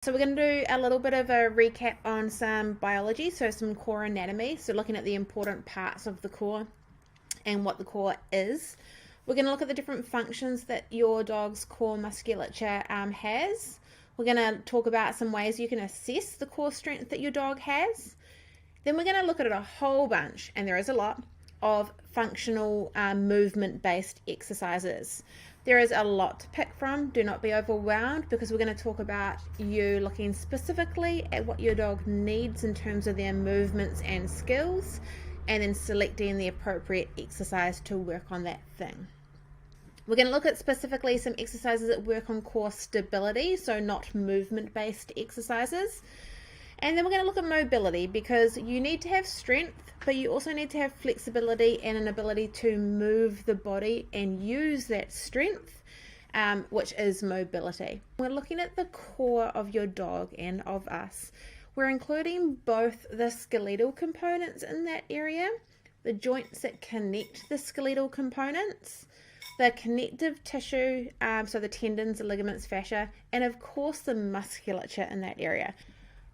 So we're going to do a little bit of a recap on some biology, so some core anatomy, so looking at the important parts of the core and what the core is. We're going to look at the different functions that your dog's core musculature has. We're going to talk about some ways you can assess the core strength that your dog has. Then we're going to look at a whole bunch, and there is a lot, of functional movement-based exercises. There is a lot to pick from. Do not be overwhelmed, because we're going to talk about you looking specifically at what your dog needs in terms of their movements and skills, and then selecting the appropriate exercise to work on that thing. We're going to look at specifically some exercises that work on core stability, so not movement-based exercises. And then we're going to look at mobility, because you need to have strength, but you also need to have flexibility and an ability to move the body and use that strength, which is mobility. We're looking at the core of your dog and of us. We're including both the skeletal components in that area, the joints that connect the skeletal components, the connective tissue, so the tendons, the ligaments, fascia, and of course the musculature in that area.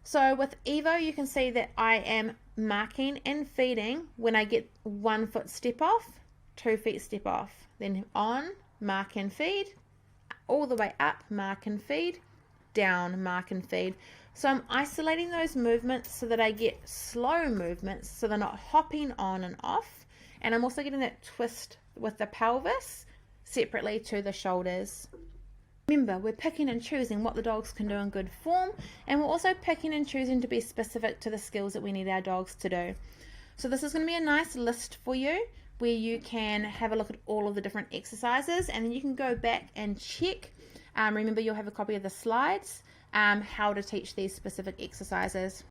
So with Evo, you can see that I am marking and feeding when I get 1 foot step off, 2 feet step off, then on, mark and feed, all the way up, mark and feed, down, mark and feed. So I'm isolating those movements so that I get slow movements, so they're not hopping on and off. And I'm also getting that twist with the pelvis separately to the shoulders. Remember, we're picking and choosing what the dogs can do in good form, and we're also picking and choosing to be specific to the skills that we need our dogs to do. So this is going to be a nice list for you, where you can have a look at all of the different exercises, and then you can go back and check. Remember, you'll have a copy of the slides, how to teach these specific exercises.